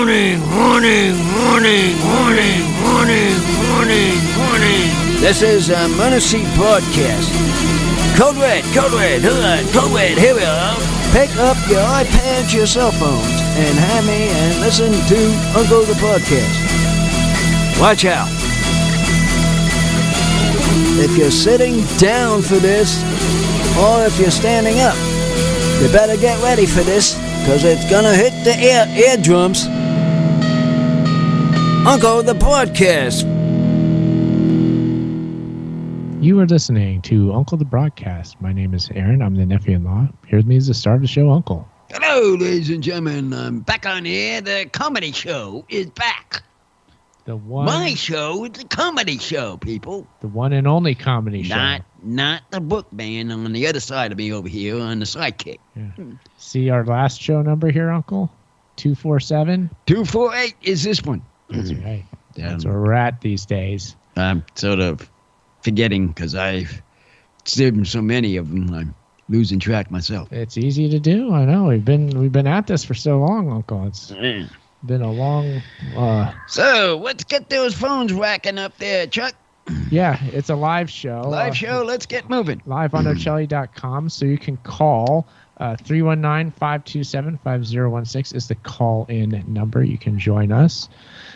This is a Muncie broadcast. Code Red, here we are. Pick up your iPads, your cell phones, and have me and listen to Uncle the Podcast. Watch out. If you're sitting down for this, or if you're standing up, you better get ready for this, because it's gonna hit the eardrums. Uncle the Podcast. You are listening to Uncle the Broadcast. My name is Aaron. I'm the nephew-in-law. Here with me is the star of the show, Uncle. Hello, ladies and gentlemen. I'm back on here. The comedy show is back. My show is a comedy show, people. The one and only comedy show. Not the book man on the other side of me over here on the sidekick. Yeah. See our last show number here, Uncle? 247? 248 is this one. That's right. That's where we're at these days. I'm sort of forgetting because I've seen so many of them. I'm losing track myself. It's easy to do. I know. We've been at this for so long, Uncle. It's been a long. So let's get those phones racking up there, Chuck. Yeah, it's a live show. Live show. Let's get moving. Live on Ocelli.com, so you can call 319-527-5016 is the call-in number. You can join us.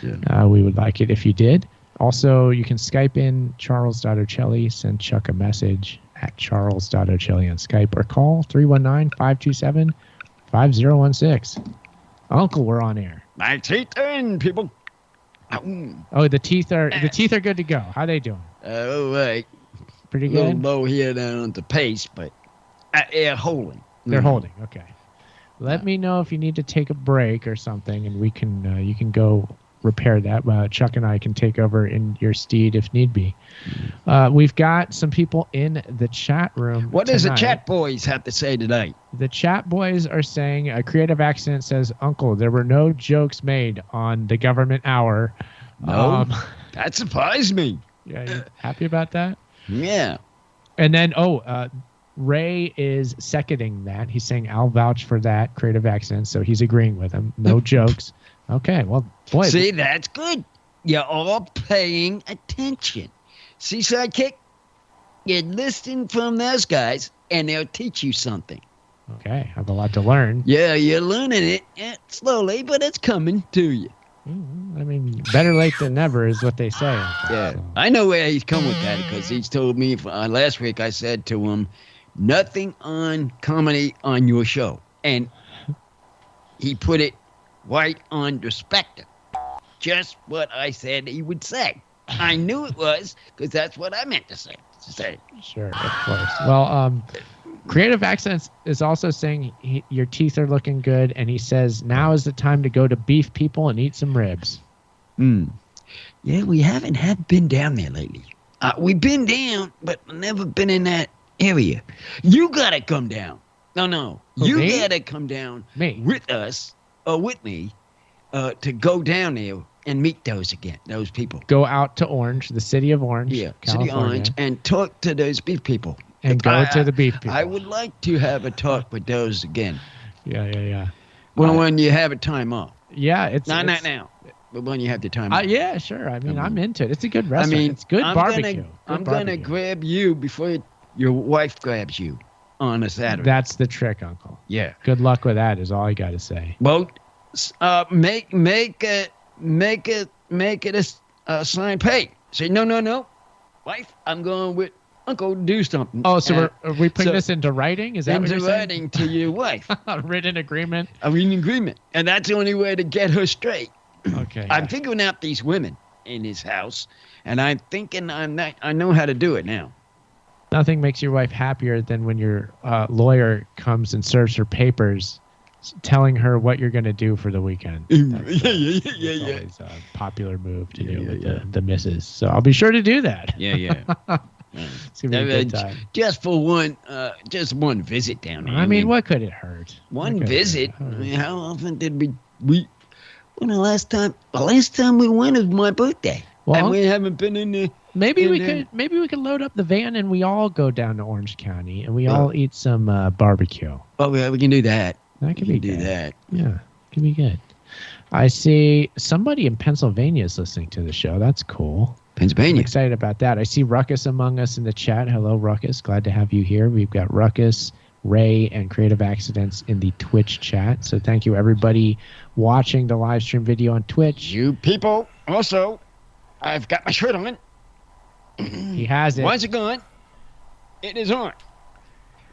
Yeah. We would like it if you did. Also, you can Skype in Charles.Ocelli, send Chuck a message at Charles.Ocelli on Skype, or call 319-527-5016. Uncle, we're on air. My teeth are in, people. Oh, the teeth are good to go. How they doing? All right. Pretty good? A little low here down at the pace, but they're holding. They're holding, okay. Let me know if you need to take a break or something, and we can you can go repair that. Chuck and I can take over in your steed if need be. We've got some people in the chat room. What does the chat boys have to say tonight? The chat boys are saying a creative accident says, Uncle, there were no jokes made on the government hour. No, that surprised me. Yeah, you happy about that? Yeah. And then, Ray is seconding that. He's saying, I'll vouch for that creative accident. So he's agreeing with him. No jokes. Okay, well, boy. See, that's good. You're all paying attention. See, sidekick? You're listening from those guys, and they'll teach you something. Okay, I have a lot to learn. Yeah, you're learning it slowly, but it's coming to you. I mean, better late than never is what they say. Yeah, so. I know where he's come with that, because he's told me last week I said to him, nothing on comedy on your show. And he put it right on perspective. Just what I said he would say. I knew it was, because that's what I meant to say. Sure, of course. Well, Creative Accents is also saying your teeth are looking good, and he says now is the time to go to Beef People and eat some ribs. Yeah, we haven't been down there lately. We've been down, but never been in that area. You gotta come down. No. You gotta come down with us. With me, to go down there and meet those people. Go out to Orange, the city of Orange, California. City of Orange, and talk to those beef people. And go to the beef people. I would like to have a talk with those again. Yeah. Well, when you have a time off. Yeah, it's not now, but when you have the time off. Yeah, sure. I mean, I'm into it. It's a good restaurant. It's good barbecue. I'm gonna grab you before your wife grabs you on a Saturday. That's the trick, Uncle. Yeah. Good luck with that is all I got to say. Well, make it a signed pay. Say no, wife. I'm going with Uncle to do something. Oh, so are we putting this into writing? Is that what you're saying? Into writing to your wife. A written agreement. A written agreement, and that's the only way to get her straight. Okay. I'm figuring out these women in his house, and I'm thinking I know how to do it now. Nothing makes your wife happier than when your lawyer comes and serves her papers, telling her what you're going to do for the weekend. That's always a popular move to do with the missus. So I'll be sure to do that. Yeah. It's going to be a good time. Just for one visit down there. I mean, what could it hurt? One visit? I mean, how often did we when the last time we went was my birthday. Well, and we haven't been in there. Maybe we could load up the van and we all go down to Orange County and we all eat some barbecue. Oh, yeah, we can do that. That could be good. Do that. Yeah, could be good. I see somebody in Pennsylvania is listening to the show. That's cool. I'm Pennsylvania. excited about that. I see Ruckus among us in the chat. Hello, Ruckus. Glad to have you here. We've got Ruckus, Ray, and Creative Accidents in the Twitch chat. So thank you, everybody watching the live stream video on Twitch. You people, also, I've got my shirt on. He has it. Why is it gone? It is on.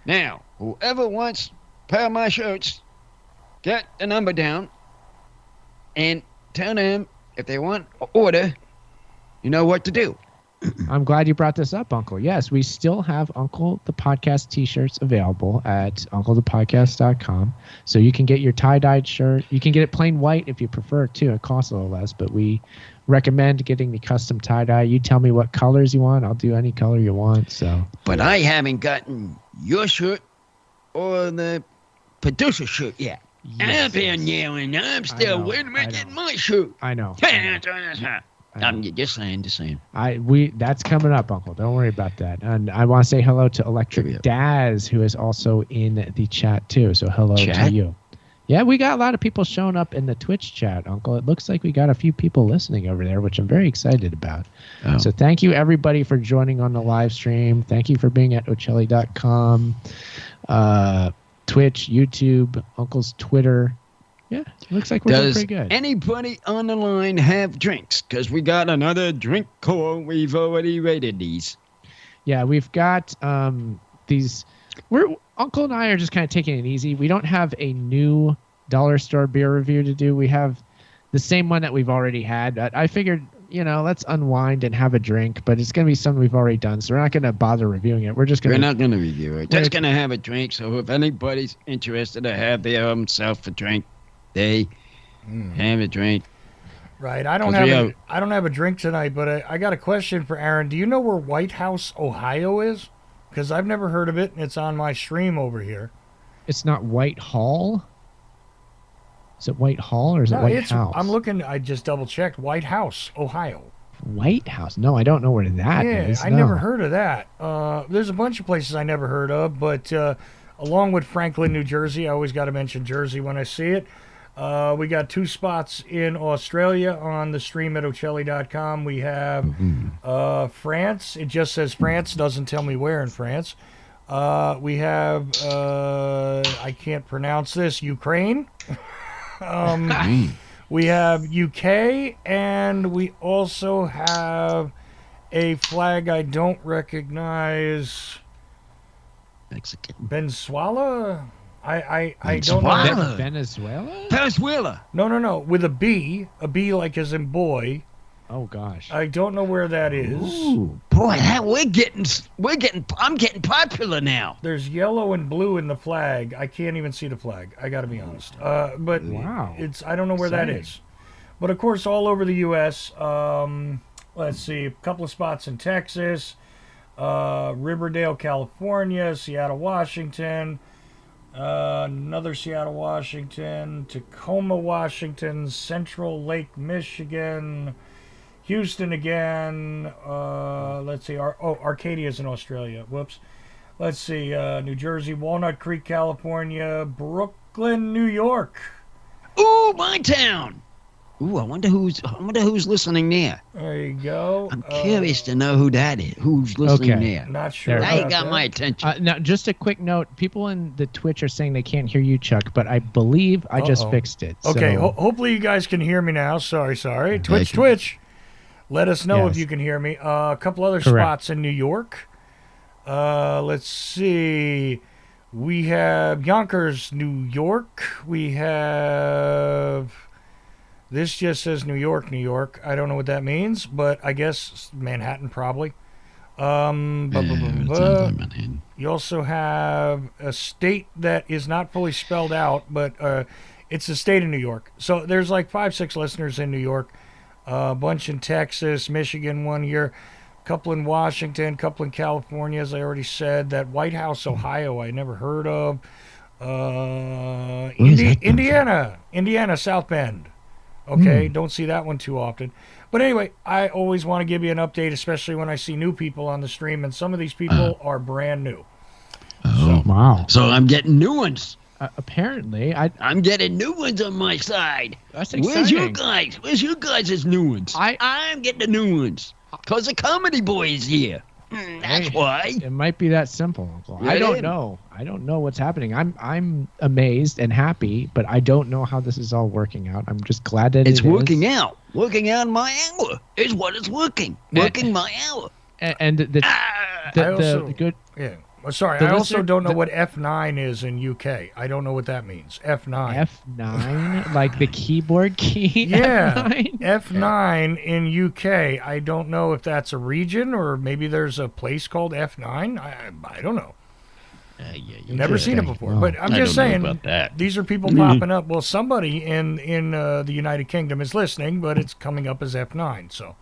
Now, whoever wants a pair of my shirts, get the number down and tell them if they want to order, you know what to do. I'm glad you brought this up, Uncle. Yes, we still have Uncle the Podcast t-shirts available at unclethepodcast.com. So you can get your tie-dyed shirt. You can get it plain white if you prefer too. It costs a little less, but we recommend getting the custom tie-dye. You tell me what colors you want. I'll do any color you want. So, But I haven't gotten your shirt or the producer shirt yet. I've been yelling. I'm still waiting to get my shirt. I know. I'm just saying. That's coming up, Uncle. Don't worry about that. And I want to say hello to Electric Daz, who is also in the chat too. So hello to you. Yeah, we got a lot of people showing up in the Twitch chat, Uncle. It looks like we got a few people listening over there, which I'm very excited about. Oh. So thank you, everybody, for joining on the live stream. Thank you for being at Ocelli.com, Twitch, YouTube, Uncle's Twitter. Yeah, it looks like we're doing pretty good. Does anybody on the line have drinks? Because we got another drink call. We've already rated these. Yeah, we've got these. Uncle and I are just kind of taking it easy. We don't have a new dollar store beer review to do. We have the same one that we've already had. I figured, let's unwind and have a drink, but it's going to be something we've already done, so we're not going to bother reviewing it. We're not going to review it. Just going to have a drink, so if anybody's interested to have their self a drink, they have a drink. Right. I don't have a drink tonight, but I got a question for Aaron. Do you know where White House, Ohio is? Because I've never heard of it, and it's on my stream over here. It's not Whitehall? Is it Whitehall or is it White House? I'm looking. I just double-checked. White House, Ohio. White House? No, I don't know where that is. I never heard of that. There's a bunch of places I never heard of, but along with Franklin, New Jersey, I always got to mention Jersey when I see it. We got 2 spots in Australia on the stream at Ocelli.com. We have France. It just says France. Doesn't tell me where in France. We have, I can't pronounce this, Ukraine. We have UK. And we also have a flag I don't recognize. Mexican. Venezuela? I don't know. Venezuela? No. With a B like as in boy. Oh gosh. I don't know where that is. Ooh, boy, I'm getting popular now. There's yellow and blue in the flag. I can't even see the flag. I got to be honest. But wow. I don't know where that is. But of course, all over the U.S. Let's see, a couple of spots in Texas, Riverdale, California, Seattle, Washington. Another Seattle, Washington, Tacoma, Washington, Central Lake, Michigan, Houston again. Let's see. Arcadia's in Australia. Whoops. Let's see. New Jersey, Walnut Creek, California, Brooklyn, New York. Ooh, my town. Ooh, I wonder who's listening there. There you go. I'm curious to know who that is. Who's listening there? Not sure. Now you got my attention. Now, just a quick note. People in the Twitch are saying they can't hear you, Chuck, but I believe I just fixed it. Okay, hopefully you guys can hear me now. Sorry. Twitch. Let us know if you can hear me. A couple other spots in New York. Let's see. We have Yonkers, New York. We have... This just says New York. I don't know what that means, but I guess Manhattan probably. You also have a state that is not fully spelled out, but it's the state of New York. So there's like 5-6 listeners in New York, a bunch in Texas, Michigan 1 year, a couple in Washington, a couple in California, as I already said. That White House, Ohio, I never heard of. Indiana, South Bend. Okay, don't see that one too often. But anyway, I always want to give you an update, especially when I see new people on the stream, and some of these people are brand new. Oh, wow. So I'm getting new ones. Apparently, I'm getting new ones on my side. That's exciting. Where's your guys? Where's your guys' new ones? I'm getting the new ones. Because the Comedy Boy is here. That's why. It might be that simple, Uncle. Yeah, I don't know. I don't know what's happening. I'm amazed and happy, but I don't know how this is all working out. I'm just glad that it's working out. Working out my hour is what it's working. Working my hour. And the good. Yeah. Well, sorry, I also don't know what F9 is in UK. I don't know what that means. F9. F9, like the keyboard key. Yeah, F9? F9 in UK. I don't know if that's a region or maybe there's a place called F9. I don't know. Never seen it before, but I'm just saying these are people popping up. Well, somebody in the United Kingdom is listening, but it's coming up as F9. So.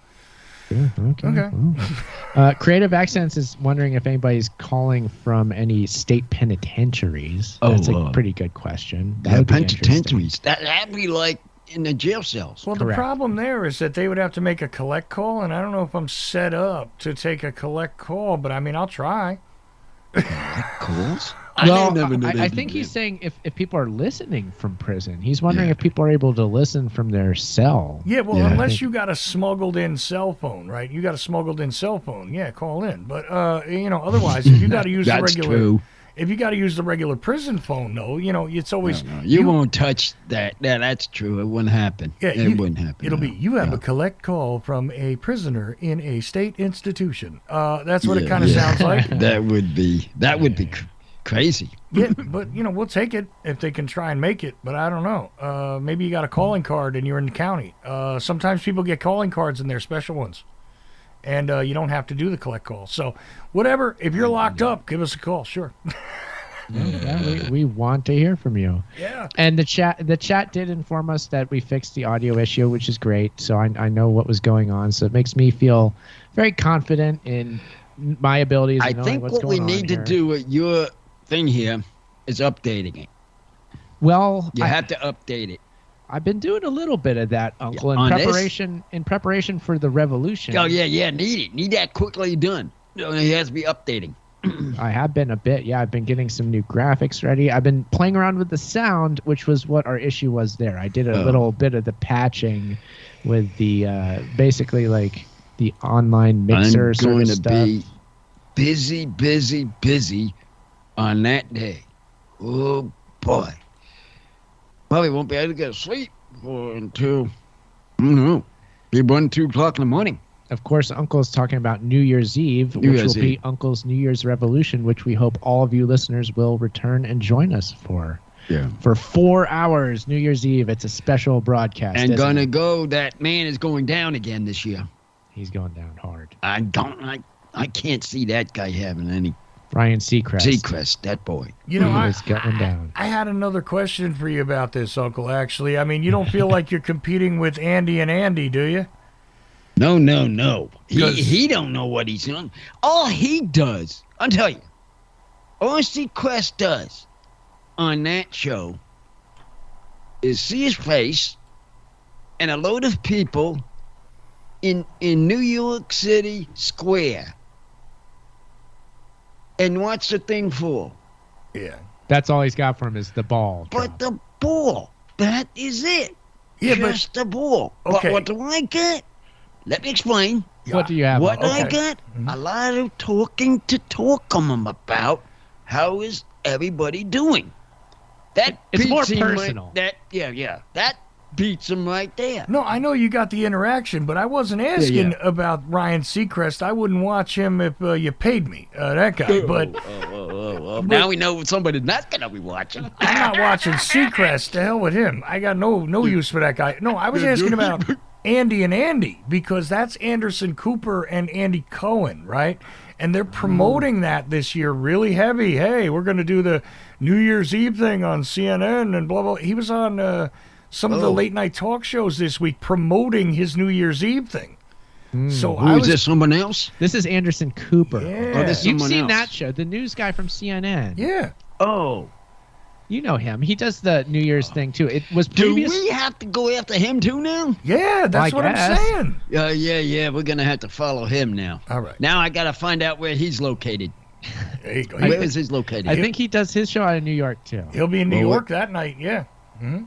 Okay. Creative Accents is wondering if anybody's calling from any state penitentiaries. That's a pretty good question. Penitentiaries. That'd be like in the jail cells. Well, the problem there is that they would have to make a collect call, and I don't know if I'm set up to take a collect call, but I mean, I'll try. Calls? Well, I think he's saying if people are listening from prison. He's wondering if people are able to listen from their cell. Yeah, well, unless you got a smuggled-in cell phone, right? You got a smuggled-in cell phone. Yeah, call in. But otherwise, if you got to use the regular, true. If you got to use the regular prison phone, though, it's always you won't touch that. That's true. It wouldn't happen. Yeah, it wouldn't happen. It'll be you have a collect call from a prisoner in a state institution. That's what it kind of sounds like. That would be crazy. Yeah, but we'll take it if they can try and make it. But I don't know. Maybe you got a calling card and you're in the county. Sometimes people get calling cards and they're special ones, and you don't have to do the collect call. So whatever. If you're locked up, give us a call. Sure. We want to hear from you. Yeah. And the chat did inform us that we fixed the audio issue, which is great. So I know what was going on. So it makes me feel very confident in my abilities. I think what we need to do with your thing here is updating it. Well, you have to update it. I've been doing a little bit of that, Uncle, in preparation for the revolution. Oh yeah, need that quickly done. It has to be updating. I have been a bit. Yeah, I've been getting some new graphics ready. I've been playing around with the sound, which was what our issue was there. I did a little bit of the patching with the basically like the online mixer sort of stuff. I'm going to be busy on that day. Oh boy, probably won't be able to get to sleep until I don't know, be 1-2 o'clock in the morning. Of course, Uncle's talking about New Year's Eve, which will be Uncle's New Year's Revolution, which we hope all of you listeners will return and join us for. Yeah. For 4 hours, New Year's Eve. It's a special broadcast. And that man is going down again this year. He's going down hard. I can't see that guy having any. Ryan Seacrest. Seacrest, that boy. It's going down. I had another question for you about this, Uncle, actually. I mean, you don't feel like you're competing with Andy and Andy, do you? No. He don't know what he's doing. All he does, I'll tell you, all Seacrest does on that show is see his face and a load of people in New York City Square. And what's the thing for? Yeah. That's all he's got for him is the ball. But the ball, that is it. Yeah, just the ball. Okay. But what do I get? Let me explain. What do you have? What I got? A lot of talking to talk to them about how is everybody doing. It's more personal. That beats him right there. No, I know you got the interaction, but I wasn't asking about Ryan Seacrest. I wouldn't watch him if you paid me, that guy. But now we know somebody's not going to be watching. I'm not watching Seacrest. To hell with him. I got no use for that guy. No, I was asking about Andy and Andy, because that's Anderson Cooper and Andy Cohen, right? And they're promoting that this year really heavy. Hey, we're going to do the New Year's Eve thing on CNN and blah, blah. He was on some of the late night talk shows this week promoting his New Year's Eve thing. So is this someone else? This is Anderson Cooper. Yeah. You've seen that show, the news guy from CNN. Yeah. Oh. You know him. He does the New Year's thing, too. It was Do we have to go after him, too, now? Yeah, that's what I'm saying. Yeah, we're going to have to follow him now. All right. Now I got to find out where he's located. Where is his located? I think he does his show out of New York too. He'll be in New York that night, yeah. Mm-hmm.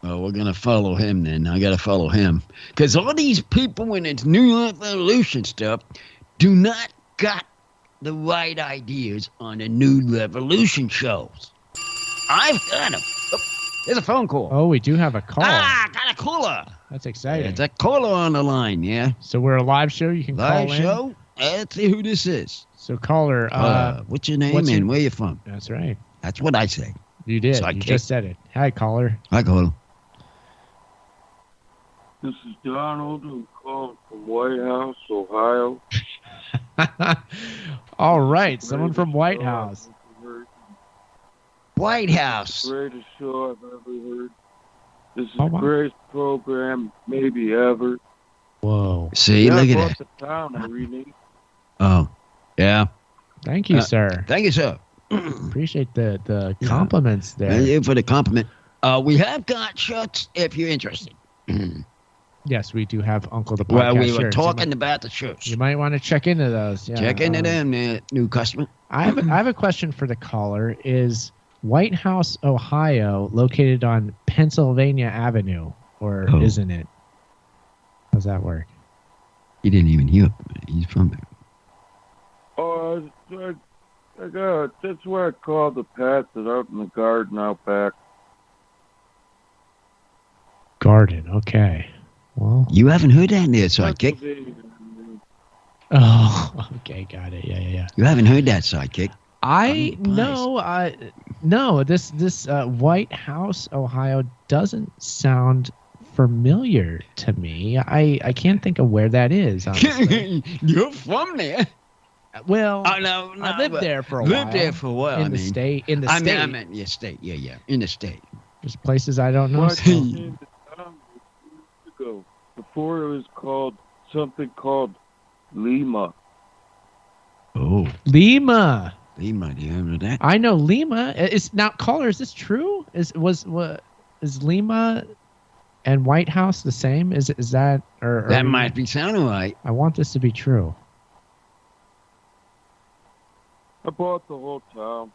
Well, we're going to follow him then. I got to follow him. Because all these people in its New York Revolution stuff do not got the right ideas on the New Revolution shows. I've got them. Oh, there's a phone call. Oh, we do have a call. Got a caller. That's exciting. There's a caller on the line, yeah. So we're a live show. You can Live call in. show? Let's see who this is. So caller, what's your name and where you from? That's right. That's what I say. You did. Sidekick. You just said it. Hi, caller. Hi, caller. This is Donald. I'm calling from White House, Ohio. All right, someone from White House. White House. Greatest show I've ever heard. This is Oh, the wow. greatest program maybe ever. Whoa. See, look I at bought that. the town, Irene. Oh, yeah. Thank you, sir. Thank you, sir. Appreciate the compliments there. Thank you for the compliment. We have got shirts if you're interested. Yes, we do have Uncle the Podcast Well, we were shirts. talking about the shirts. You might want to check into those. Yeah, Check into them, new customer. I have a question for the caller. Is White House, Ohio, located on Pennsylvania Avenue, or isn't it? How's that work? He didn't even hear it. He's from there. Oh, that's where I call the path that out in the garden out back. Garden. Okay. Well. You haven't heard that in there, sidekick. Oh, okay, got it. Yeah. You haven't heard that, sidekick. No. This White House, Ohio, doesn't sound familiar to me. I can't think of where that is. Honestly. You're from there. Well, No, I lived there for a while. Lived there for a while. In the state. I meant your state. Yeah. In the state. There's places I don't know. Well, I so- came into town years ago. Before it was called something called Lima. Oh, Lima. Lima. Do you remember that? I know Lima. Is now caller. Is this true? Is Lima and White House the same? Is that or That might be sounding right. I want this to be true. I bought the whole town.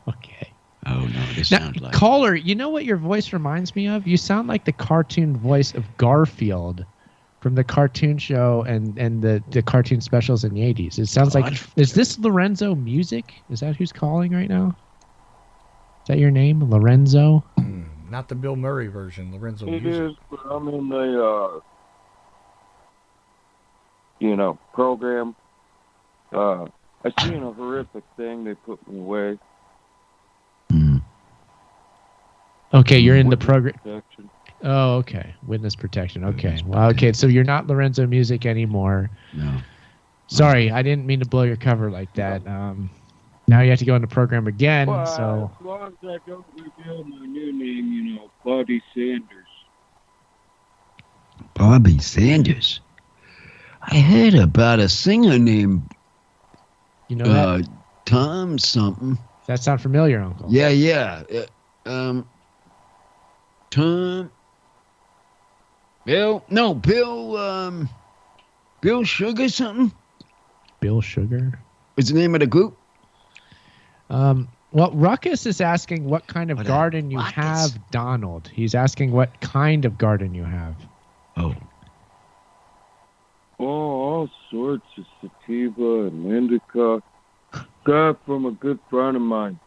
Okay. Oh no, this Now, sounds like. caller, you know what your voice reminds me of? You sound like the cartoon voice of Garfield from the cartoon show and the cartoon specials in the 80s. It sounds like, is this Lorenzo Music? Is that who's calling right now? Is that your name, Lorenzo? Not the Bill Murray version, Lorenzo It Music. is, but I'm in the, program. I seen a horrific thing. They put me away. Okay, you're in the program. Protection. Oh, okay. Witness protection. Okay. Well, okay, so you're not Lorenzo Music anymore. No. Sorry, I didn't mean to blow your cover like that. Now you have to go in the program again. Well, So as long as I don't reveal my new name, Buddy Sanders. Bobby Sanders. I heard about a singer named you know that? Tom something. Does that sound familiar, Uncle? Yeah. Tom. Bill. Bill Sugar something. Bill Sugar. What's the name of the group? Well, Ruckus is asking what kind of garden you Ruckus? have, Donald. He's asking what kind of garden you have. Oh. Oh, all sorts of sativa and indica. Got from a good friend of mine.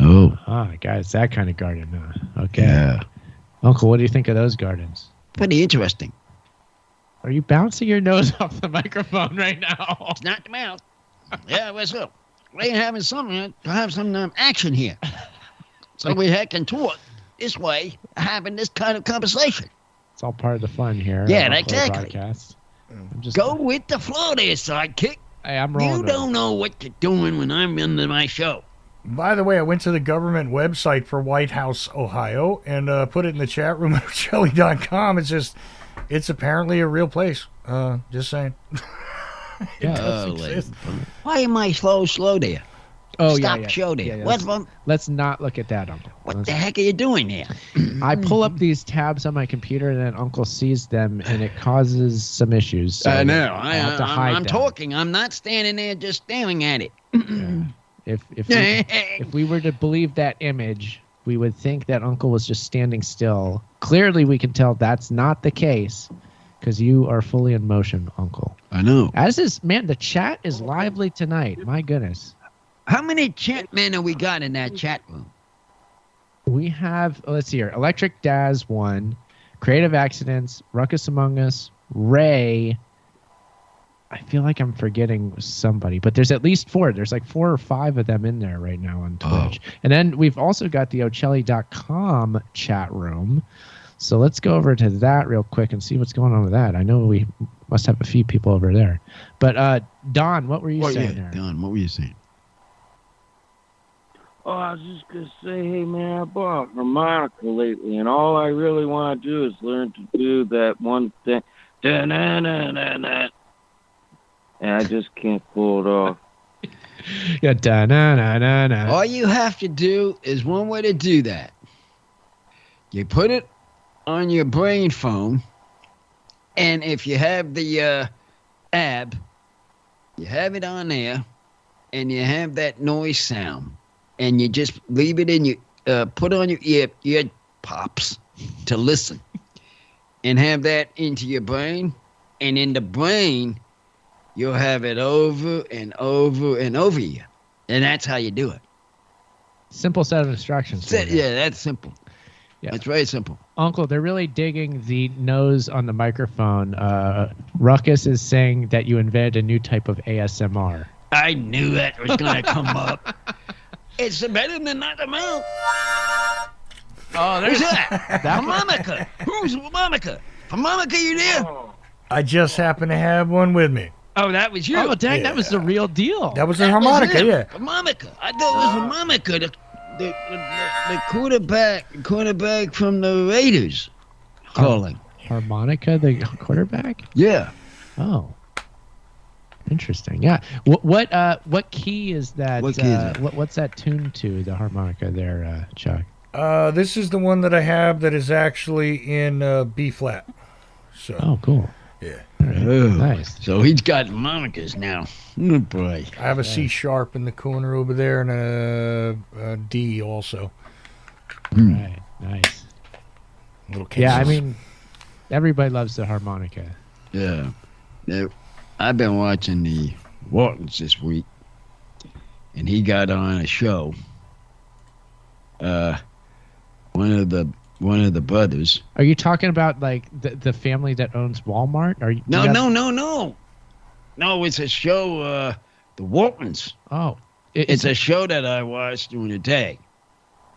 Oh. Ah, guys, that kind of garden. Huh? Okay. Yeah. Uncle, what do you think of those gardens? Pretty interesting. Are you bouncing your nose off the microphone right now? It's not the mouth. Yeah, what's up? We ain't having something to have some action here. So we can talk this way, having this kind of conversation. It's all part of the fun here. Yeah, on Uncle exactly. Podcast. I'm just, Go with the flow there, sidekick. Hey, I'm rolling. You don't know what you're doing when I'm into my show. By the way, I went to the government website for White House, Ohio, and put it in the chat room at Shelly.com. It's apparently a real place. Just saying. It does exist. Why am I slow there? Oh, stop yeah. show there. Yeah, let's not look at that, Uncle. What the heck are you doing there? I pull up these tabs on my computer, and then Uncle sees them, and it causes some issues. So I know. I have to hide I'm them. talking. I'm not standing there just staring at it. Yeah. If we were to believe that image, we would think that Uncle was just standing still. Clearly, we can tell that's not the case because you are fully in motion, Uncle. I know. The chat is lively tonight. My goodness. How many chat men have we got in that chat room? We have, let's see here, Electric Daz 1, Creative Accidents, Ruckus Among Us, Ray. I feel like I'm forgetting somebody, but there's at least 4. There's like 4 or 5 of them in there right now on Twitch. Oh. And then we've also got the Ocelli.com chat room. So let's go over to that real quick and see what's going on with that. I know we must have a few people over there. But Don, what were you saying there? Don, what were you saying? Oh, I was just going to say, hey, man, I bought a harmonica lately, and all I really want to do is learn to do that one thing. Da-na-na-na-na. And I just can't pull it off. Yeah, da-na-na-na-na. All you have to do is one way to do that. You put it on your brain phone, and if you have the app, you have it on there, and you have that noise sound, and you just leave it in your, put on your ear pops to listen, and have that into your brain, and in the brain, you'll have it over and over and over again, and that's how you do it. Simple set of instructions. Yeah, that's simple. Yeah. It's very simple. Uncle, they're really digging the nose on the microphone. Ruckus is saying that you invented a new type of ASMR. I knew that was going to come up. It's better than not the mouth. Oh, there's that. Harmonica. Who's harmonica? Harmonica, you there? I just happen to have one with me. Oh, that was you. Oh, dang, that was the real deal. That was a harmonica, yeah. Harmonica. I thought it was harmonica. The quarterback from the Raiders calling. Harmonica, the quarterback? Yeah. Oh. Interesting. Yeah. What key is that? What key is it? What's that tuned to, the harmonica there, Chuck? This is the one that I have that is actually in B flat. So. Oh, cool. Yeah. Right. Oh, nice. So he's got harmonicas now. Oh, boy. I have a C sharp in the corner over there and a D also. Right. Nice. Little cases. Yeah, I mean, everybody loves the harmonica. Yeah. I've been watching the Waltons this week, and he got on a show. One of the brothers. Are you talking about like the family that owns Walmart? No. No, it's a show, the Waltons. Oh. It's a show that I watched during the day.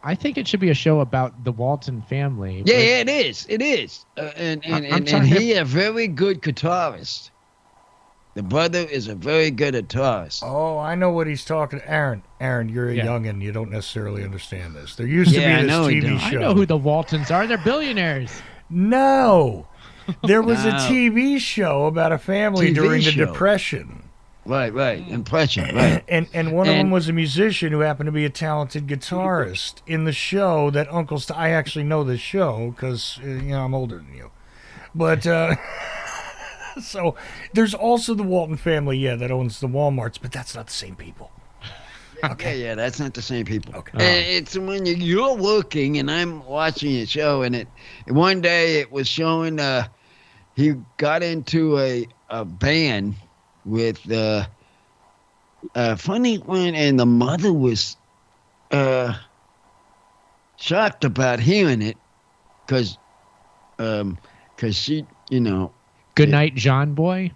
I think it should be a show about the Walton family. Yeah, it is. It is. And he a very good guitarist. The brother is a very good guitarist. Oh, I know what he's talking. Aaron, you're a youngin'. You don't necessarily understand this. There used to be this TV show. I know who the Waltons are. They're billionaires. No. There was a TV show about a family during the Depression. Right. Impression, right. And one of them was a musician who happened to be a talented guitarist in the show that I actually know this show because, I'm older than you. But, so there's also the Walton family, that owns the Walmarts, but that's not the same people. Okay. Yeah, that's not the same people. Okay. It's when you're working and I'm watching a show, and one day it was showing he got into a band with funny one, and the mother was shocked about hearing it because she, Good night, John Boy.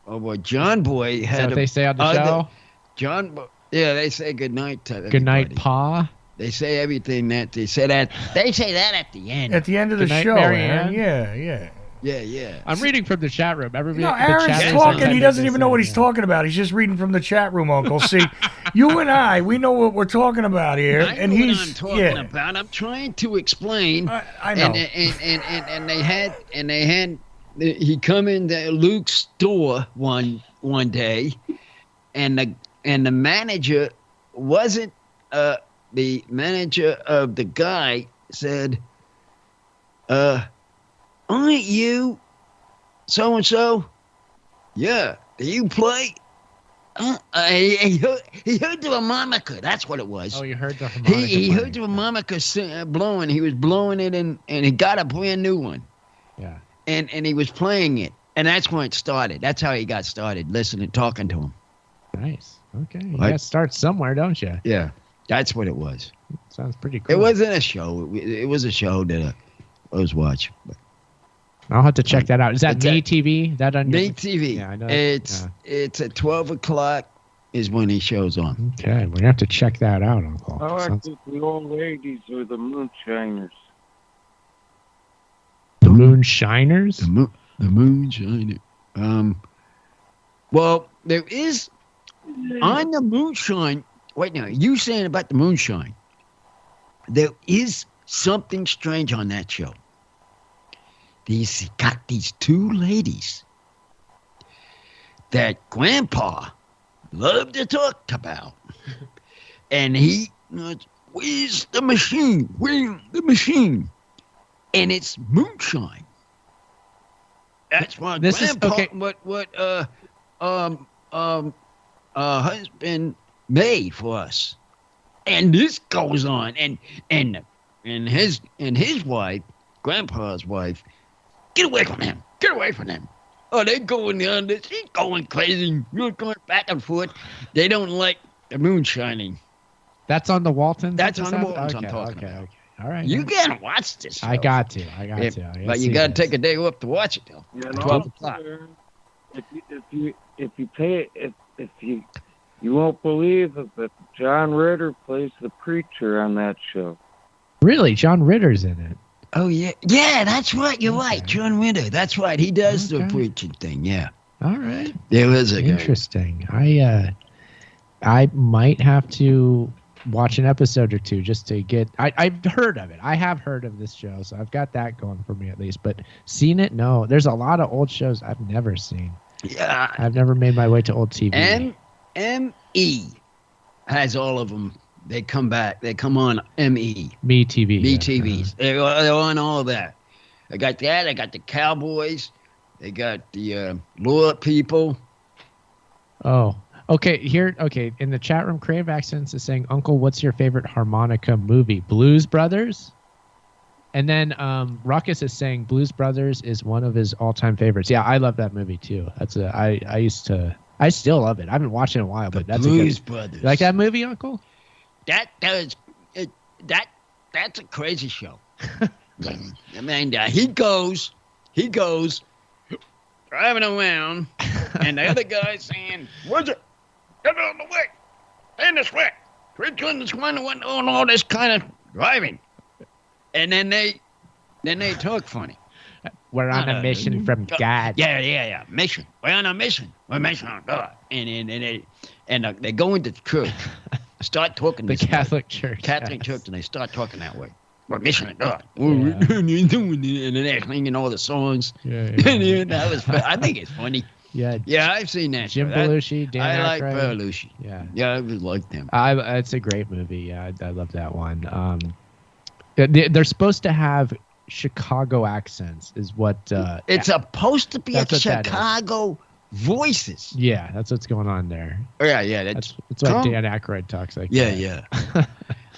Oh, well, John Boy had. Is that what they say on the show? Yeah, they say good night to everybody. Good night, Pa. They say everything that they say that. They say that at the end. At the end of the show, Aaron. Yeah. Yeah. I'm reading from the chat room. Aaron's talking. He doesn't even know what he's talking about. He's just reading from the chat room, Uncle. See, you and I, we know what we're talking about here. I know what I'm talking about. I'm trying to explain. I know. And they had he come into Luke's store one day, and the manager wasn't the manager of the guy said, aren't you so and so? Yeah. Do you play? He heard the harmonica. That's what it was. Oh, you heard the harmonica. He heard the harmonica blowing. He was blowing it, and he got a brand new one. Yeah. And he was playing it, and that's when it started. That's how he got started, listening, talking to him. Nice. Okay. You Like- gotta start somewhere, don't you? Yeah, that's what it was. Sounds pretty cool. It wasn't a show. It was a show that I was watching. I'll have to check that out. Is that It's Me at- TV? That on your... Me TV. Yeah, I know. It's at 12 o'clock is when he shows on. Okay, we're gonna have to check that out, Uncle. I like Sounds- the old ladies or the moonshiners. The Moonshiners? The moonshine. Well, there is on the moonshine. Wait now, you saying about the moonshine? There is something strange on that show. These got these two ladies that Grandpa loved to talk about, and he, where's the machine? Where's the machine? And it's moonshine. That's what This is- Grandpa, okay. husband made for us. And this goes on, and his wife, Grandpa's wife, get away from him. Get away from him. Oh, they going on this. He's going crazy. You're going back and forth. They don't like the moonshining. That's on the Waltons? That's on the episode? Waltons I'm Okay, talking okay, about. okay. All right. You gotta watch this. Show. I got to. I If- gotta but you see gotta this. take a day off to watch it though. Yeah, 12 o'clock. If you pay if you won't believe it, but John Ritter plays the preacher on that show. Really? John Ritter's in it. Oh yeah, yeah, that's right. You're right, Okay. John Winter. That's right. He does the Okay. preaching thing. Yeah, All right. there is a guy. Interesting. I might have to watch an episode or two just to get. I've heard of it. I have heard of this show, so I've got that going for me at least. But seen it? No. There's a lot of old shows I've never seen. Yeah, I've never made my way to old TV. ME has all of them. They come back. They come on ME. Me TV. yeah. BTVs. They're on all that. I got that. I got the Cowboys. They got the Law people. Oh. Okay, here. Okay, in the chat room, Crave Accents is saying, "Uncle, what's your favorite harmonica movie? Blues Brothers." And then Ruckus is saying Blues Brothers is one of his all-time favorites. Yeah, I love that movie too. I still love it. I haven't watched it in a while, The but that's Blues a good. Brothers. You like that movie, Uncle? That's a crazy show. I mean, he goes driving around, and the other guy's saying, "What's it? Get out of the way! Stand this way! Quit doing this one and all this kind of driving." And then they talk funny. We're on a mission from God. Yeah. Mission. We're on a mission. We're a mission on God. And they go into the church, start talking. The this way. Catholic Church. Catholic yes. Church, and they start talking that way. We're mission on God. Yeah. And then they're singing all the songs. Yeah. That was. I think it's funny. Yeah. Yeah, I've seen that. Jim show. That- Belushi, Dan I like Aykroyd. Belushi. Yeah. Yeah, I really like them. It's a great movie. Yeah, I love that one. They're supposed to have Chicago accents, is what. It's supposed to be a That's what that is. Chicago voices. Yeah, that's what's going on there. Oh, yeah. That's why Tom- Dan Aykroyd talks like Yeah, that.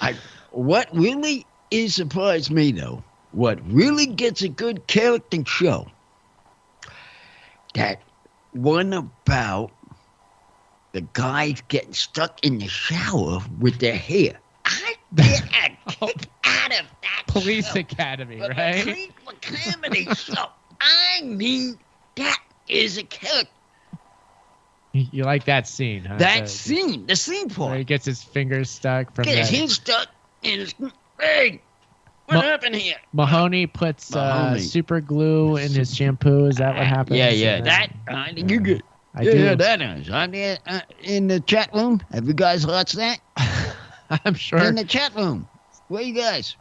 yeah. What really is surprised me though, what really gets a good character show, that one about the guys getting stuck in the shower with their hair. I get a kick out of that Police show. Academy, But right? The Police Academy show. I mean, that is a character. You like that scene, huh? That scene, the scene where he part. gets his fingers stuck from Get his that. hand stuck in his. Hey, what happened here? Mahoney puts Mahoney. super glue in his shampoo. Is that what happens? Yeah. That you good. I Yeah, do. that is. I'm there in the chat room. Have you guys watched that? I'm sure In the chat room. Where you guys?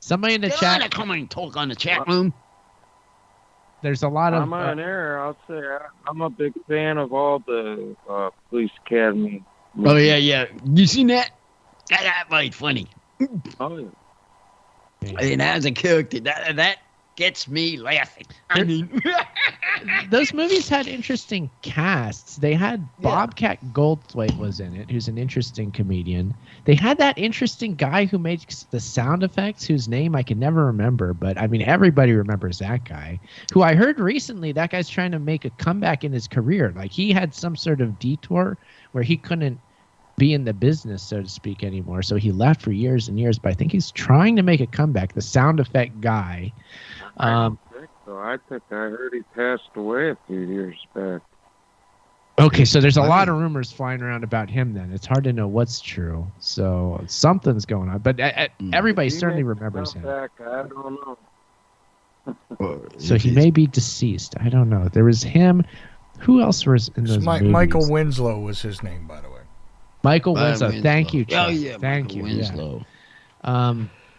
somebody in the Get on chat. come and talk on the chat room. There's a lot of. I'm on air. I'll say I'm a big fan of all the Police Academy. Oh yeah. You seen that? That might funny. Oh, yeah. And as a character, that gets me laughing. I mean, Those movies had interesting casts. They had Bobcat Goldthwait was in it, who's an interesting comedian. They had that interesting guy who makes the sound effects, whose name I can never remember, but I mean everybody remembers that guy. Who I heard recently, that guy's trying to make a comeback in his career. Like he had some sort of detour where he couldn't be in the business, so to speak, anymore. So he left for years and years, but I think he's trying to make a comeback. The sound effect guy. I don't think so. I think I heard he passed away a few years back. Okay, so there's a lot of rumors flying around about him then. It's hard to know what's true. So something's going on. But everybody certainly remembers him. Back, I don't know. So he may be deceased. I don't know. There was him. Who else was in those movies? Michael Winslow was his name, by the way. Michael Winslow. Thank you, Chuck. Oh, yeah. Thank you. Winslow.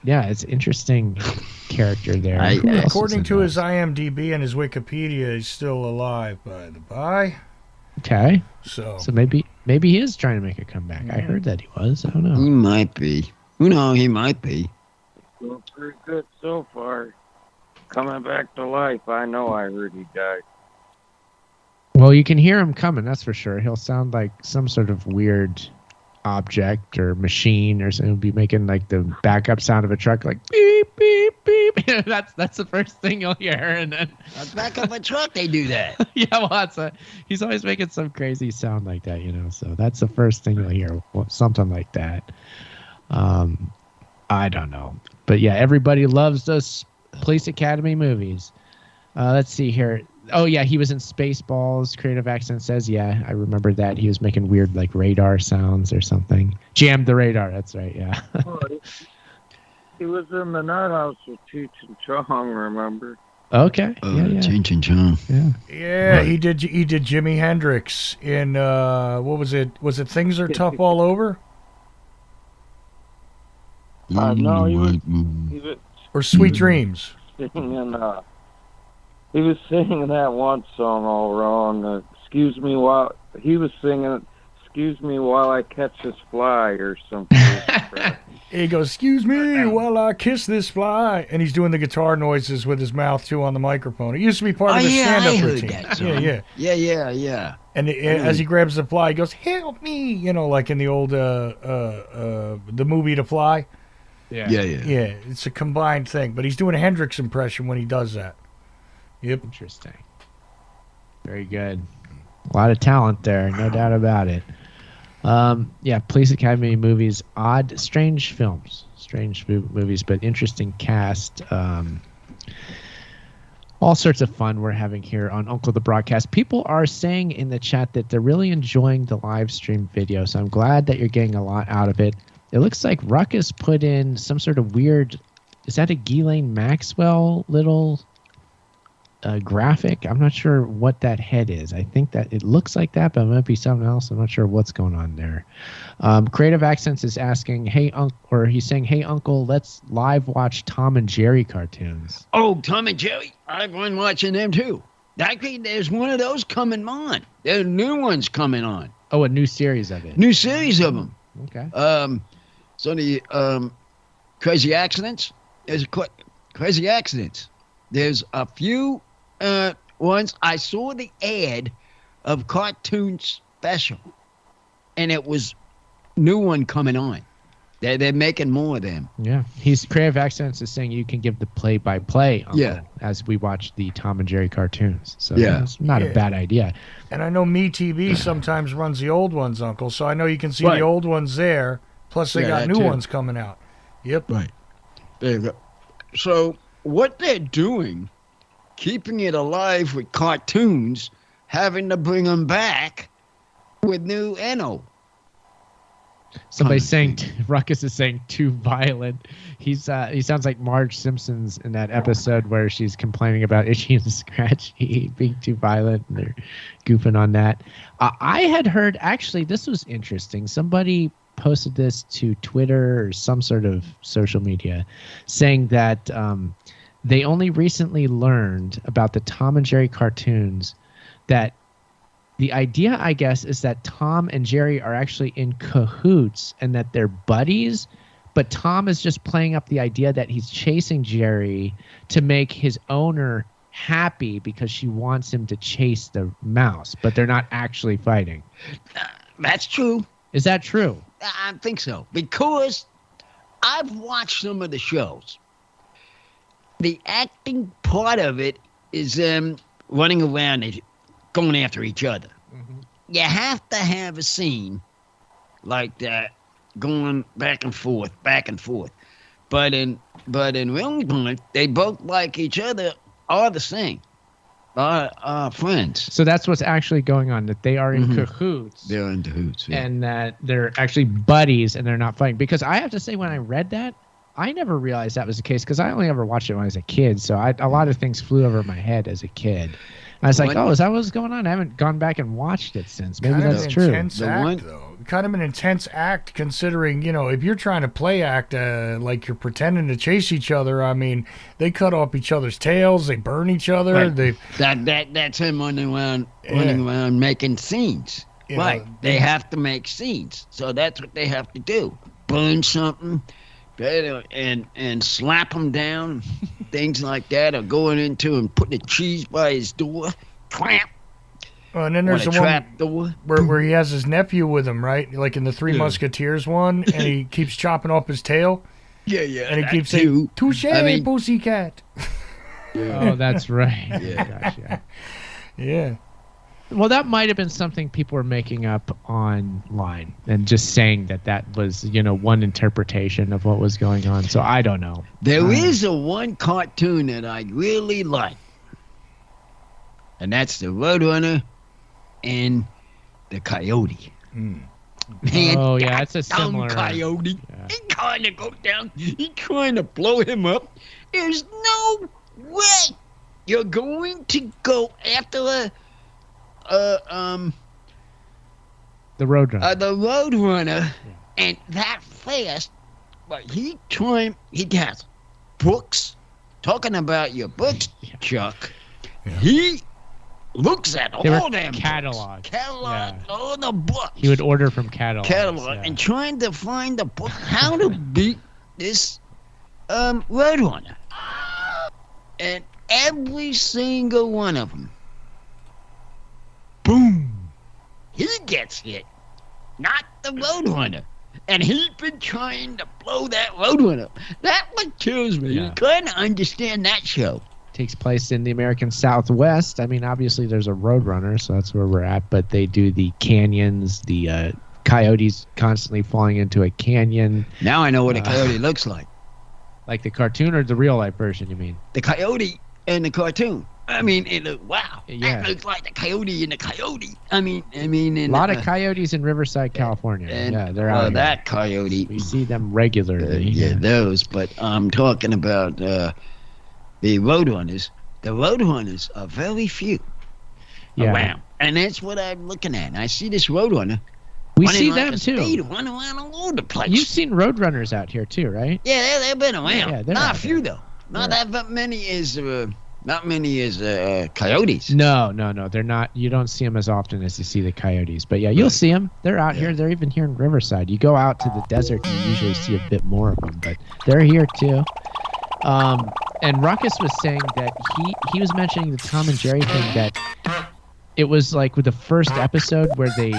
Yeah, it's interesting character there. According to his IMDb and his Wikipedia, he's still alive, by the by. Okay. So maybe he is trying to make a comeback. I heard that he was. I don't know. He might be. Who knows? He might be. Doing pretty good so far. Coming back to life. I know I heard he died. Well, you can hear him coming, that's for sure. He'll sound like some sort of weird object or machine or something. He'll be making like the backup sound of a truck, like beep, beep, beep. That's the first thing you'll hear. And then Back of a truck, they do that. yeah, well, he's always making some crazy sound like that, you know. So that's the first thing you'll hear, something like that. I don't know, but yeah, everybody loves those Police Academy movies. Let's see here. Oh yeah, he was in Spaceballs. Creative Accent says, yeah, I remember that. He was making weird like radar sounds or something. Jammed the radar. That's right. Yeah. He was in the Nut House with Cheech and Chong. Remember? Okay. Oh, yeah. Cheech and Chong. Yeah. yeah, right. He did Jimi Hendrix in what was it? Was it Things Are Tough All Over? No, he was or Sweet Dreams. Singing, he was singing that one song all wrong. Excuse me while he was singing. Excuse me while I catch this fly or something. He goes, excuse me while I kiss this fly. And he's doing the guitar noises with his mouth, too, on the microphone. It used to be part of his stand-up routine. Yeah. And as he grabs the fly, he goes, help me, you know, like in the old the movie The Fly. Yeah. Yeah, it's a combined thing. But he's doing a Hendrix impression when he does that. Yep. Interesting. Very good. A lot of talent there, no doubt about it. Yeah, Police Academy movies, odd, strange films. Strange movies, but interesting cast. All sorts of fun we're having here on Uncle the Broadcast. People are saying in the chat that they're really enjoying the live stream video, so I'm glad that you're getting a lot out of it. It looks like Ruckus put in some sort of weird... Is that a Ghislaine Maxwell little... graphic? I'm not sure what that head is. I think that it looks like that, but it might be something else. I'm not sure what's going on there. Creative Accents is asking, he's saying, hey, Uncle, let's live watch Tom and Jerry cartoons. Oh, Tom and Jerry. I've been watching them too. Actually, there's one of those coming on. There's new ones coming on. Oh, a new series of it. New series of them. Okay. So the Crazy Accidents. There's Crazy Accidents. There's a few ones. I saw the ad of Cartoon Special, and it was new one coming on. They're making more of them. Yeah. Creative Accents is saying you can give the play-by-play as we watch the Tom and Jerry cartoons. So it's not a bad idea. And I know MeTV sometimes runs the old ones, Uncle, so I know you can see the old ones there, plus they got new ones coming out. Yep. Right. There you go. So what they're doing, keeping it alive with cartoons, having to bring them back with new Enno. Somebody's saying, Ruckus is saying too violent. He sounds like Marge Simpson's in that episode where she's complaining about Itchy and Scratchy being too violent, and they're goofing on that. I had heard, actually, this was interesting. Somebody posted this to Twitter or some sort of social media saying that they only recently learned about the Tom and Jerry cartoons that the idea, I guess, is that Tom and Jerry are actually in cahoots and that they're buddies. But Tom is just playing up the idea that he's chasing Jerry to make his owner happy because she wants him to chase the mouse. But they're not actually fighting. That's true. Is that true? I think so. Because I've watched some of the shows. The acting part of it is them running around and going after each other. Mm-hmm. You have to have a scene like that going back and forth. But in real time, they both like each other, are the same. Are friends. So that's what's actually going on, that they are in cahoots. They're in cahoots, yeah. And that they're actually buddies and they're not fighting. Because I have to say, when I read that, I never realized that was the case because I only ever watched it when I was a kid. So a lot of things flew over my head as a kid. I was like, is that what's going on? I haven't gone back and watched it since. Maybe that's true. Kind of an intense act, considering, if you're trying to play act like you're pretending to chase each other. I mean, they cut off each other's tails, they burn each other. Right. That's him running around making scenes. Right. They have to make scenes, so that's what they have to do: burn something, and slap him down, things like that, or going into and putting a cheese by his door, clamp. And then there's the one where he has his nephew with him, right? Like in the Three Musketeers one, and he keeps chopping off his tail. Yeah. And he keeps saying, "Touche, pussycat." Oh, that's right. Yeah. Gotcha. Yeah. Well, that might have been something people were making up online and just saying that was, one interpretation of what was going on. So I don't know. There is one cartoon that I really like, and that's the Roadrunner and the Coyote. Man, that's a similar Coyote. Yeah. He kind of go down. He kind of blow him up. There's no way you're going to go after the Roadrunner. The Roadrunner, and that fast. But he has books. Talking about your books, Chuck. Yeah. He looks at all them catalog, all the books. He would order from catalog, and trying to find a book how to beat this Roadrunner, and every single one of them, boom, he gets hit, not the Roadrunner. And he's been trying to blow that Roadrunner up. That one kills me. You kind of understand that show. Takes place in the American Southwest. I mean, obviously there's a Roadrunner, so that's where we're at. But they do the canyons, the coyotes constantly falling into a canyon. Now I know what a coyote looks like. Like the cartoon or the real life version, you mean? The coyote in the cartoon. I mean, that looks like the coyote in the coyote. I mean, a lot of coyotes in Riverside, California. They're out here. That coyote. We see them regularly. Those. But I'm talking about the Roadrunners. The Roadrunners are very few around, and that's what I'm looking at. And I see this Roadrunner. We see them too. Running around all over the place. You've seen Roadrunners out here too, right? Yeah, they've been around. Yeah, not a few though. Not that many is. Not many is coyotes. No, they're not. You don't see them as often as you see the coyotes. But yeah, you'll see them. They're out here. They're even here in Riverside. You go out to the desert, you usually see a bit more of them, but they're here too. And Ruckus was saying that he was mentioning the Tom and Jerry thing, that it was like with the first episode where they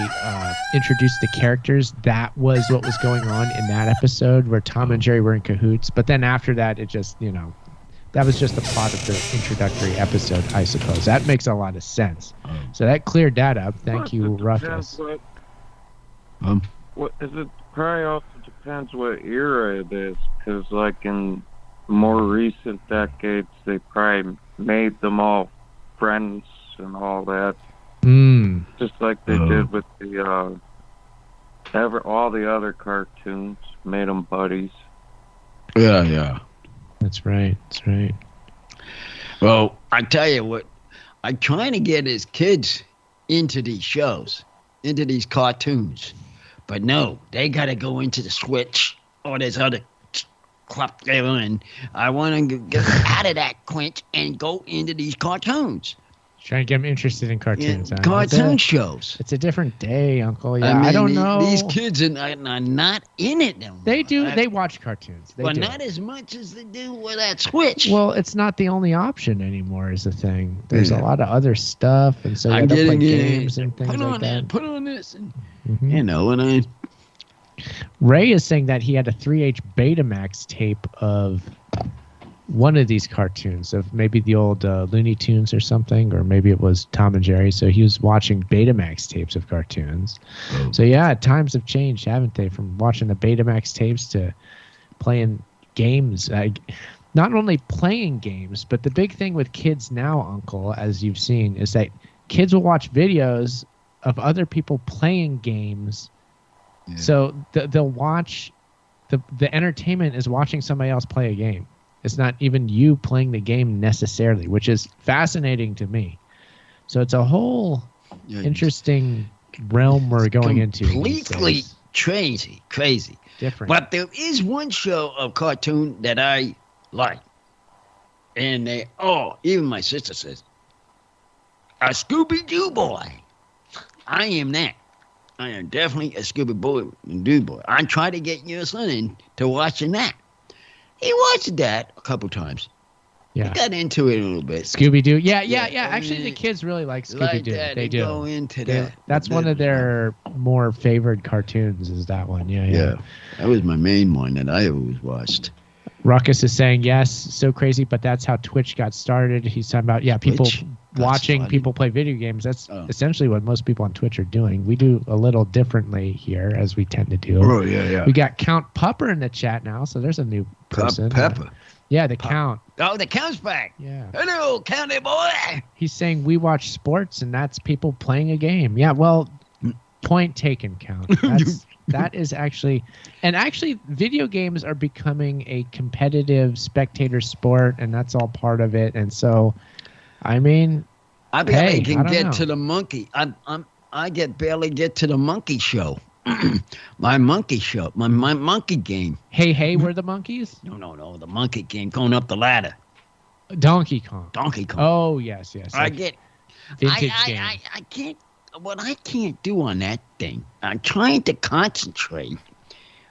introduced the characters. That was what was going on in that episode where Tom and Jerry were in cahoots. But then after that, it just, that was just the plot of the introductory episode, I suppose. That makes a lot of sense. So that cleared that up. Thank you, Ruckus. What is it? Probably also depends what era it is, because like in more recent decades, they probably made them all friends and all that. Just like they did with the all the other cartoons, made them buddies. Yeah. That's right. Well, I tell you what, I'm trying to get his kids into these shows, into these cartoons. But no, they got to go into the Switch or this other club they're in. I want to get out of that clinch and go into these cartoons. Trying to get them interested in cartoons. Huh? Cartoon shows. It's a different day, Uncle. Yeah, I mean, don't know. These kids are not in it no more. They do. They watch cartoons. They but do. not as much as they do with that Switch. Well, it's not the only option anymore. Is the thing. There's a lot of other stuff, and so you have to play games and things like that. Put on this, and Mm-hmm. you know, and Ray is saying that he had a 3H Betamax tape of one of these cartoons, of maybe the old Looney Tunes or something, or maybe it was Tom and Jerry. So he was watching Betamax tapes of cartoons. Oh. So yeah, times have changed, haven't they? From watching the Betamax tapes to playing games. Not only playing games, but the big thing with kids now, Uncle, as you've seen, is that kids will watch videos of other people playing games. Yeah. So they'll watch the entertainment is watching somebody else play a game. It's not even you playing the game necessarily, which is fascinating to me. So it's a whole interesting realm we're going into. Completely crazy. Different. But there is one show of cartoon that I like. And even my sister says, a Scooby-Doo boy. I am that. I am definitely a Scooby-Doo boy. I try to get your son into watching that. He watched that a couple times. Yeah. He got into it a little bit. Scooby-Doo. Yeah. Actually, the kids really like Scooby-Doo. They do. Go into that. That's one of their more favored cartoons is that one. Yeah. That was my main one that I always watched. Ruckus is saying, yes, so crazy, but that's how Twitch got started. He's talking about, people watching people play video games. That's essentially what most people on Twitch are doing. We do a little differently here, as we tend to do. Oh, yeah. We got Count Pupper in the chat now, so there's a new person. Pepper. Count. Oh, the Count's back. Yeah. Hello, County boy. He's saying we watch sports, and that's people playing a game. Yeah, well, point taken, Count. That is actually video games are becoming a competitive spectator sport, and that's all part of it. And so, I mean, I barely can get to the monkey. I barely get to the monkey show. My monkey show, my monkey game. Hey, we're the monkeys? No, the monkey game going up the ladder. Donkey Kong. Oh, yes. I get vintage game. I can't. What I can't do on that thing, I'm trying to concentrate.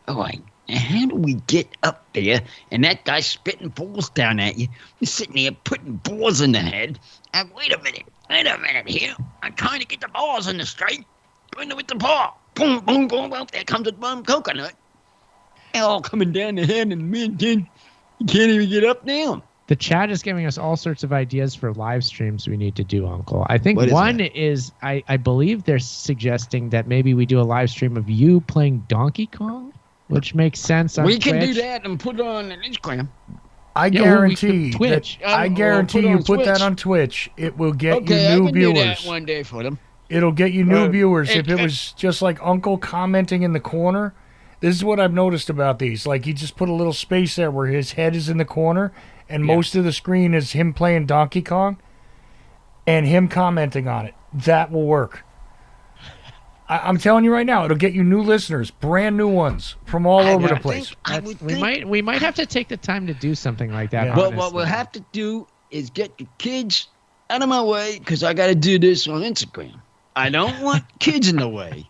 All right, and how do we get up there and that guy spitting balls down at you? You're sitting there putting balls in the head. And wait a minute here. I'm trying to get the balls in the straight. Going with the ball. Boom, boom, boom. Well, there comes a bum coconut. They're all coming down the head, and man, you can't even get up now. The chat is giving us all sorts of ideas for live streams we need to do, Uncle. I think one is I believe they're suggesting that maybe we do a live stream of you playing Donkey Kong, which makes sense on Twitch. We can do that and put it on Instagram. I guarantee Twitch. I guarantee you put that on Twitch. It will get you new viewers. Do that one day for them. It'll get you new viewers. If it was just like Uncle commenting in the corner, this is what I've noticed about these. Like he just put a little space there where his head is in the corner. And most of the screen is him playing Donkey Kong and him commenting on it. That will work. I'm telling you right now, it'll get you new listeners, brand new ones from all over the place. We might have to take the time to do something like that. Yeah. But what we'll have to do is get the kids out of my way because I got to do this on Instagram. I don't want kids in the way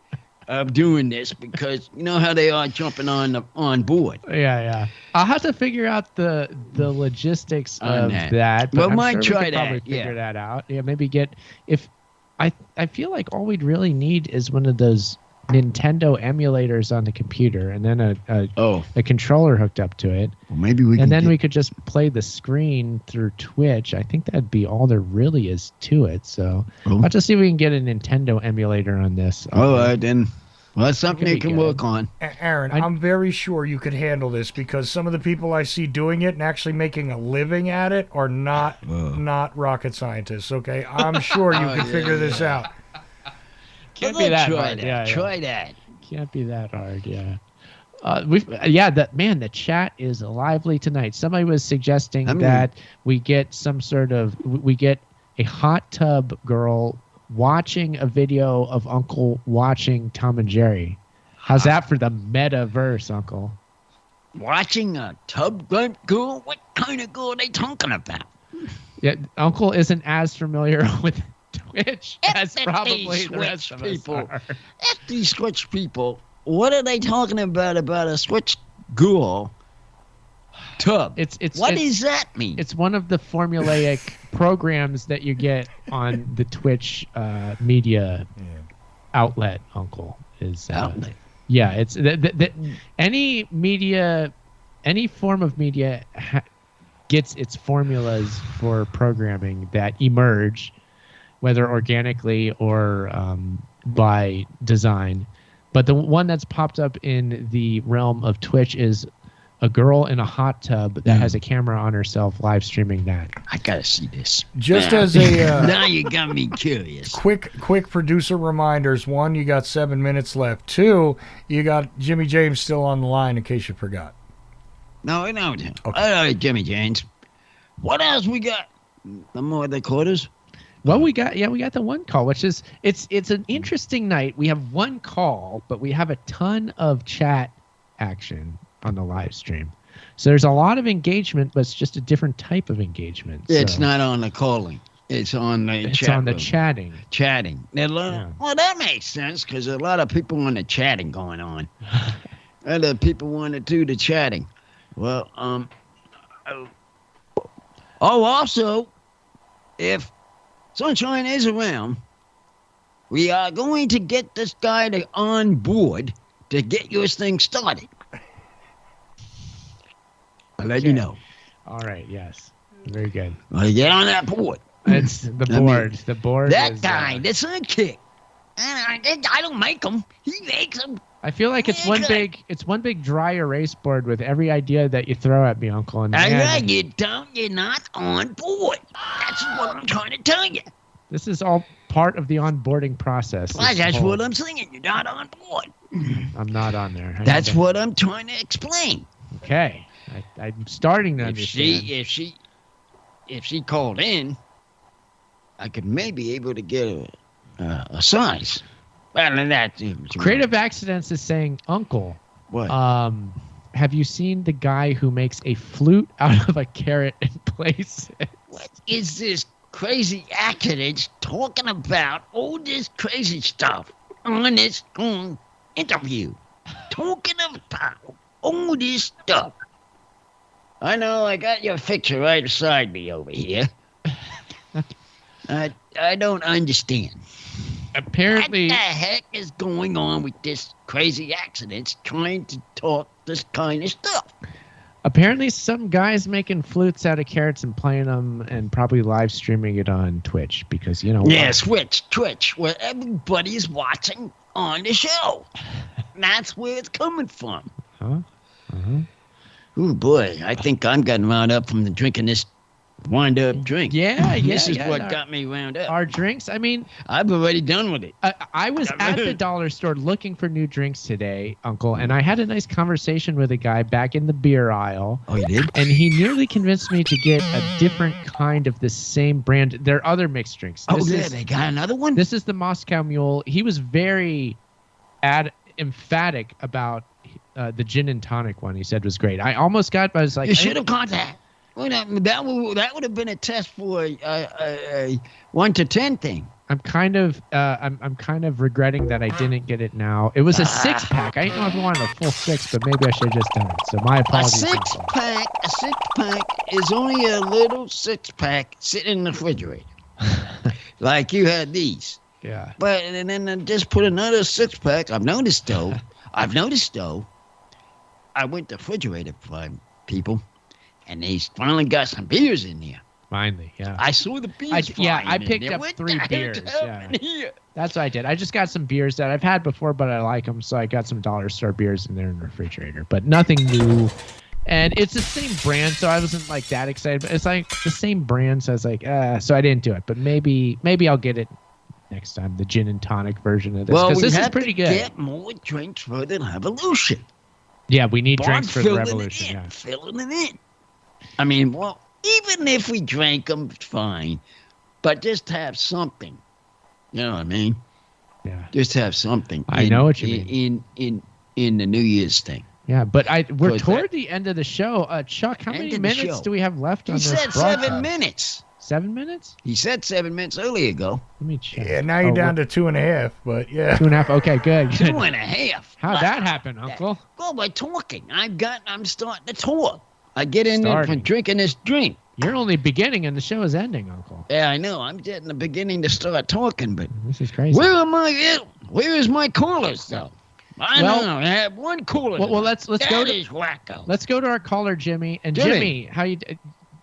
of doing this because you know how they are jumping on board. Yeah. I'll have to figure out the logistics of that. But might try that. Probably figure that out. Yeah, maybe get if I feel like all we'd really need is one of those Nintendo emulators on the computer, and then a controller hooked up to it. Well, maybe we. And then we could just play the screen through Twitch. I think that'd be all there really is to it. So I'll just see if we can get a Nintendo emulator on this. All right, then. Well, that's something you can work on. Aaron, I'm very sure you could handle this because some of the people I see doing it and actually making a living at it are not rocket scientists, okay? I'm sure you can figure this out. Can't be that hard. Try that. Can't be that hard, yeah. The chat is lively tonight. Somebody was suggesting that we get a hot tub girl watching a video of Uncle watching Tom and Jerry. How's that for the metaverse, Uncle? Watching a tub girl? What kind of girl are they talking about? Yeah, Uncle isn't as familiar with Twitch as It's probably these the rest Switch of us people. are. F these Switch people. What are they talking about a Switch Ghoul tub? What does that mean? It's one of the formulaic programs that you get on the Twitch media outlet. Uncle is outlet. Yeah, it's any media, any form of media gets its formulas for programming that emerge, whether organically or by design. But the one that's popped up in the realm of Twitch is a girl in a hot tub that has a camera on herself live streaming that. I gotta see this. Just as a now you got me curious. quick producer reminders. 1, you got 7 minutes left. 2, you got Jimmy James still on the line in case you forgot. No. Okay. All right, Jimmy James. What else we got? No more of the quarters? Well, we got the one call, which is it's an interesting night. We have one call, but we have a ton of chat action on the live stream. So there's a lot of engagement, but it's just a different type of engagement. It's so not on the calling. It's on the it's chat on the room. Chatting. Chatting. Well, that makes sense because a lot of people on the chatting going on. Other people want to do the chatting. Well, also, if Sunshine is around, we are going to get this guy on board to get your thing started. I'll let you know. All right. Yes. Very good. Well, get on that board. It's the board. The board. That is, guy, the sidekick. I don't make him. He makes them. I feel like it's one big dry erase board with every idea that you throw at me, Uncle. And You're not on board. That's what I'm trying to tell you. This is all part of the onboarding process. That's what I'm saying. You're not on board. I'm not on there. That's what I'm trying to explain. Okay. I'm starting to If understand. if she called in, I could maybe able to get a size. Well, and that Creative Accidents is saying, Uncle, what? have you seen the guy who makes a flute out of a carrot and plays it? What is this crazy accident talking about all this crazy stuff on this interview? Talking about all this stuff. I know I got your picture right beside me over here. I don't understand. Apparently, What the heck is going on with this crazy accidents trying to talk this kind of stuff? Apparently, some guy's making flutes out of carrots and playing them and probably live streaming it on Twitch because, you know. Yeah, Twitch, where everybody's watching on the show. That's where it's coming from. Huh? Uh-huh. Oh, boy, I think I'm getting wound up from the drinking this wind-up drink. Yeah. This is what got me wound up. Our drinks, I mean, I've already done with it. I was at the dollar store looking for new drinks today, Uncle, and I had a nice conversation with a guy back in the beer aisle. Oh, you did? And he nearly convinced me to get a different kind of the same brand. There are other mixed drinks. They got another one? This is the Moscow Mule. He was very emphatic about the gin and tonic one. He said was great. I almost got, but I was like, you should have got that. Well, that would have been a test for a 1 to 10 thing. I'm kind of regretting that I didn't get it now. It was a 6-pack. I didn't know if I wanted a full 6, but maybe I should have just done it. So my apologies. A six pack is only a little 6-pack sitting in the refrigerator. Like you had these. Yeah. But and then just put another 6-pack. I've noticed though. I went to refrigerator for people, and they finally got some beers in there. Finally, yeah. I saw the beers. I picked up 3 beers. Yeah. That's what I did. I just got some beers that I've had before, but I like them, so I got some dollar store beers in there in the refrigerator. But nothing new. And it's the same brand, so I wasn't like that excited. But it's like the same brand, so I was like, so I didn't do it. But maybe I'll get it next time, the gin and tonic version of this, because this is pretty good. Get more drinks for the Revolution. Yeah, we need drinks for the Revolution. Yeah. Filling it in. I mean, well, even if we drank them, fine, but just have something. You know what I mean? Yeah. Just have something. I know what you mean. In the New Year's thing. Yeah, but we're toward the end of the show. Chuck, how many minutes do we have left on this broadcast? You said 7 minutes. 7 minutes? He said 7 minutes earlier ago. Let me check. Yeah, now you're down to 2.5, but yeah. 2.5. Okay, good. 2.5. How'd that happen, Uncle? Well, by talking. I'm starting to talk. I get in there Starting. from drinking this drink. You're only beginning and the show is ending, Uncle. Yeah, I know. I'm just in the beginning to start talking, but This is crazy. where is my callers, though? I Well- don't know. I have one caller. Well, let's go That to is wacko. let's go to our caller, Jimmy. And Jimmy. Jimmy, how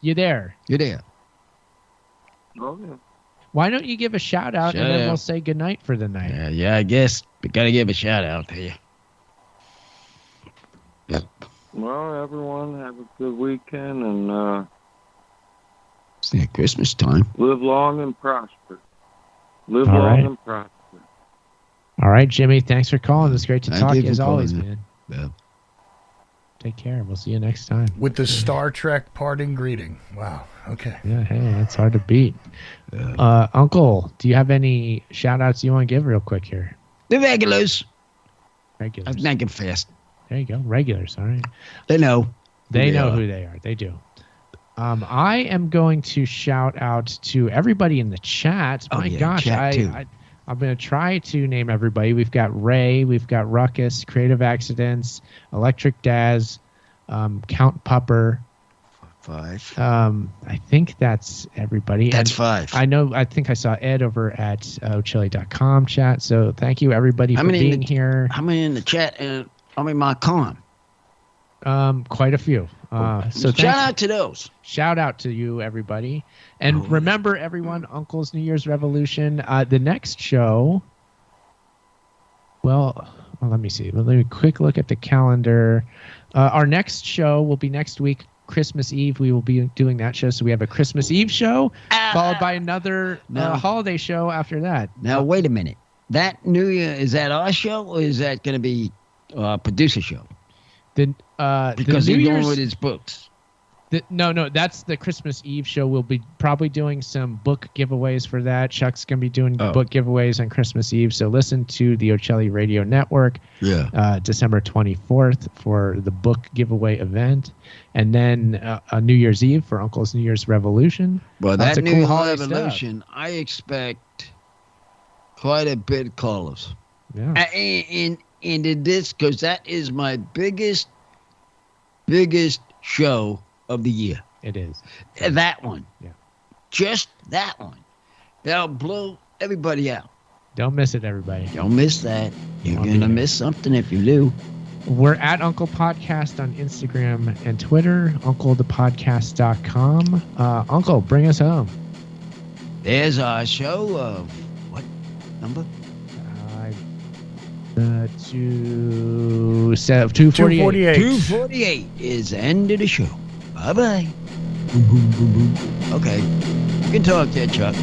you there? You're there. Oh, yeah. Why don't you give a shout out and Shout then out. we'll say goodnight for the night? Yeah, I guess we gotta give a shout out to you. Well, everyone have a good weekend and It's near Christmas time. live long and prosper. Live All long right. and prosper. All right, Jimmy. Thanks for calling. It's great to Thank talk to you you for as always, calling, man. Yeah. Take care. We'll see you next time. With the Star Trek parting greeting. Wow. Okay. Yeah, hey, that's hard to beat. Yeah. Uncle, do you have any shout outs you want to give real quick here? The regulars. Regulars. I'm making fast. There you go. Regulars. All right. They know. They know are. who they are. They do. I am going to shout out to everybody in the chat. Oh, My yeah, gosh, chat too. I'm going to try to name everybody. We've got Ray, we've got Ruckus, Creative Accidents, Electric Daz, Count Pupper. 5. I think that's everybody. That's And 5. I think I saw Ed over at ochili.com chat. So thank you everybody How for many in being the- here. How many in the chat? I mean, my con. Quite a few. So Shout out to those. Shout out to you, everybody. And Oh. remember, everyone, Uncle's New Year's Revolution. The next show, well, let me see. Let me quick look at the calendar. Our next show will be next week, Christmas Eve. We will be doing that show. So we have a Christmas Eve show, followed by another No. holiday show after that. Now, wait a minute. That New Year, is that our show or is that going to be producer show? Because the New he's going Year's, with his books. No, that's the Christmas Eve show. We'll be probably doing some book giveaways for that. Chuck's going to be doing book giveaways on Christmas Eve. So listen to the Ocelli Radio Network December 24th for the book giveaway event. And then a New Year's Eve for Uncle's New Year's Revolution. Well, Lots that of New cool Year's holiday Revolution, I expect quite a bit of callers. Yeah. And in this, because that is my biggest show of the year. It is. That one. Yeah. Just that one. That'll blow everybody out. Don't miss it, everybody. Don't miss that. You're I'll be going to there. miss something if you do. We're at Uncle Podcast on Instagram and Twitter, unclethepodcast.com. Uncle, bring us home. There's our show of what number? 248. 248 is the end of the show. Bye-bye. Okay. You can talk there, Chuck.